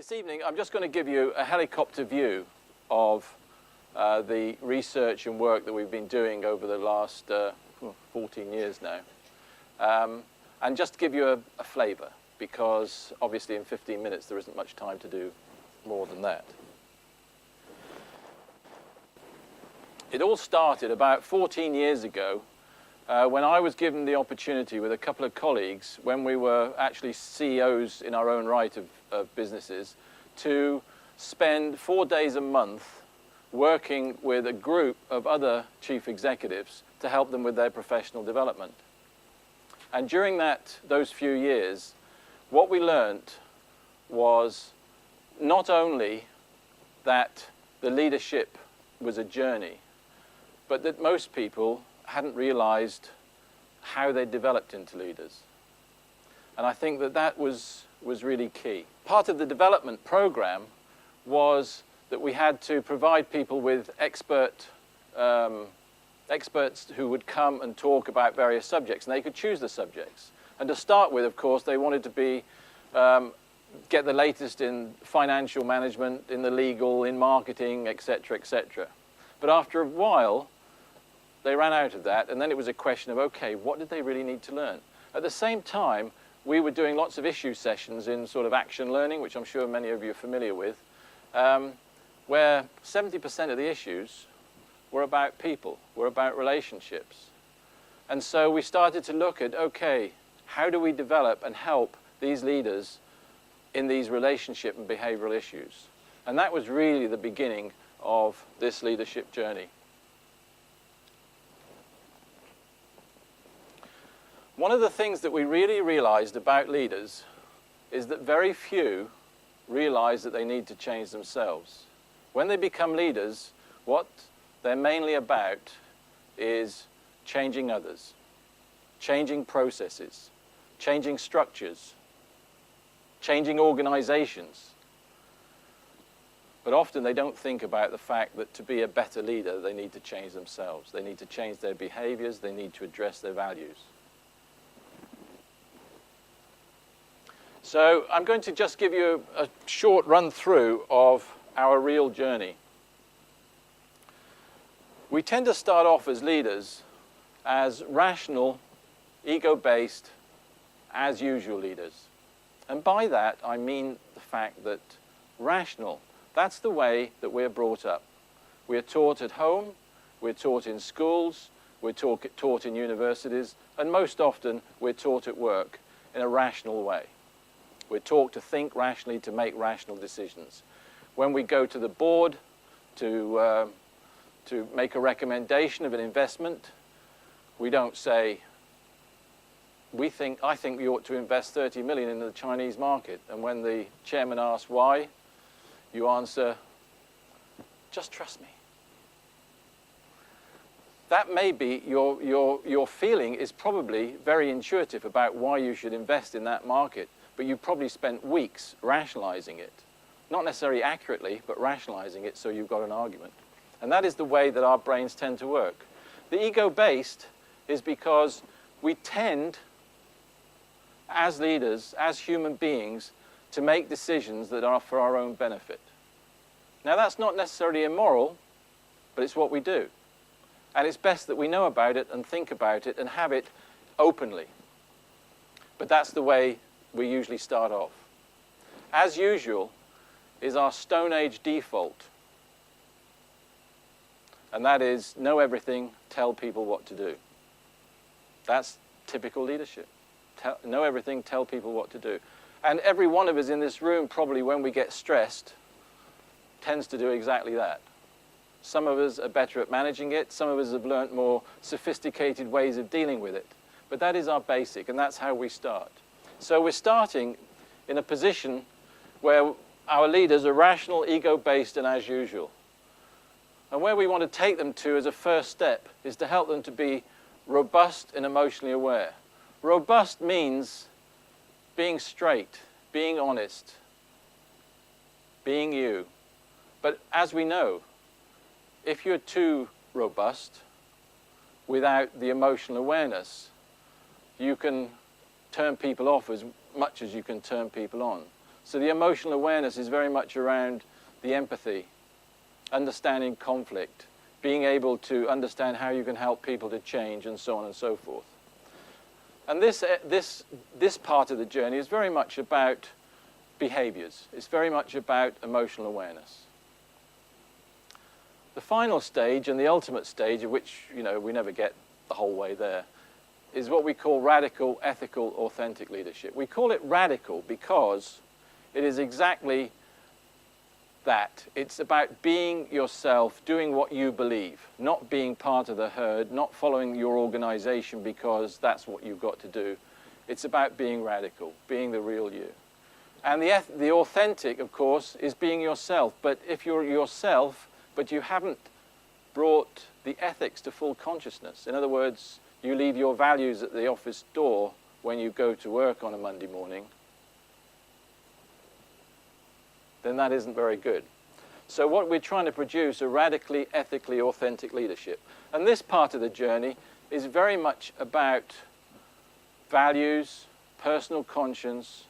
This evening, I'm just going to give you a helicopter view of the research and work that we've been doing over the last 14 years now. And just to give you a flavour, because obviously in 15 minutes there isn't much time to do more than that. It all started about 14 years ago when I was given the opportunity with a couple of colleagues, when we were actually CEOs in our own right of businesses, to spend 4 days a month working with a group of other chief executives to help them with their professional development. And during those few years, what we learnt was not only that the leadership was a journey, but that most people hadn't realized how they developed into leaders. And I think that was really key. Part of the development program was that we had to provide people with experts who would come and talk about various subjects, and they could choose the subjects. And to start with, of course, they wanted to get the latest in financial management, in the legal, in marketing, etc., etc. But after a while, they ran out of that, and then it was a question of, okay, what did they really need to learn? At the same time, we were doing lots of issue sessions in sort of action learning, which I'm sure many of you are familiar with, where 70% of the issues were about people, were about relationships. And so we started to look at, okay, how do we develop and help these leaders in these relationship and behavioral issues? And that was really the beginning of this leadership journey. One of the things that we really realized about leaders is that very few realize that they need to change themselves. When they become leaders, what they're mainly about is changing others, changing processes, changing structures, changing organizations. But often they don't think about the fact that to be a better leader, they need to change themselves. They need to change their behaviors. They need to address their values. So I'm going to just give you a short run through of our real journey. We tend to start off as leaders as rational, ego-based, as usual leaders. And by that, I mean the fact that rational, that's the way that we're brought up. We're taught at home, we're taught in schools, we're taught in universities, and most often we're taught at work in a rational way. We're taught to think rationally, to make rational decisions. When we go to the board to make a recommendation of an investment, we don't say, I think we ought to invest 30 million in the Chinese market. And when the chairman asks why, you answer, just trust me. That may be your feeling is probably very intuitive about why you should invest in that market, but you probably spent weeks rationalizing it. Not necessarily accurately, but rationalizing it so you've got an argument. And that is the way that our brains tend to work. The ego-based is because we tend, as leaders, as human beings, to make decisions that are for our own benefit. Now that's not necessarily immoral, but it's what we do. And it's best that we know about it and think about it and have it openly. But that's the way we usually start off. As usual is our Stone Age default. And that is, know everything, tell people what to do. That's typical leadership. Know everything, tell people what to do. And every one of us in this room, probably when we get stressed, tends to do exactly that. Some of us are better at managing it. Some of us have learnt more sophisticated ways of dealing with it. But that is our basic, and that's how we start. So we're starting in a position where our leaders are rational, ego-based, and as usual. And where we want to take them to as a first step is to help them to be robust and emotionally aware. Robust means being straight, being honest, being you. But as we know, if you're too robust without the emotional awareness, you can turn people off as much as you can turn people on. So the emotional awareness is very much around the empathy, understanding conflict, being able to understand how you can help people to change, and so on and so forth. And this part of the journey is very much about behaviors. It's very much about emotional awareness. The final stage, and the ultimate stage, of which we never get the whole way there, is what we call radical, ethical, authentic leadership. We call it radical because it is exactly that. It's about being yourself, doing what you believe, not being part of the herd, not following your organization because that's what you've got to do. It's about being radical, being the real you. And the authentic, of course, is being yourself. But if you're yourself, but you haven't brought the ethics to full consciousness, in other words, you leave your values at the office door when you go to work on a Monday morning, then that isn't very good. So what we're trying to produce are radically, ethically authentic leadership. And this part of the journey is very much about values, personal conscience,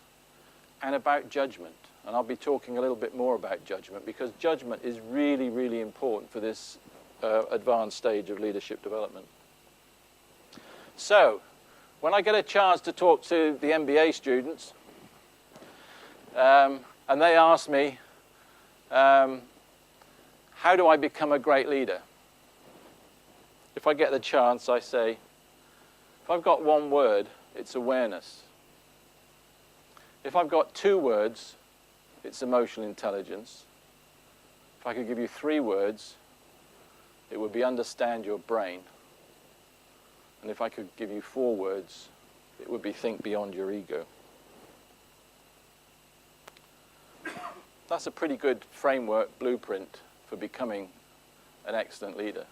and about judgment. And I'll be talking a little bit more about judgment because judgment is really, really important for this advanced stage of leadership development. So, when I get a chance to talk to the MBA students, and they ask me, how do I become a great leader? If I get the chance, I say, if I've got one word, it's awareness. If I've got 2 words, it's emotional intelligence. If I could give you 3 words, it would be understand your brain. And if I could give you 4 words, it would be think beyond your ego. That's a pretty good framework, blueprint for becoming an excellent leader.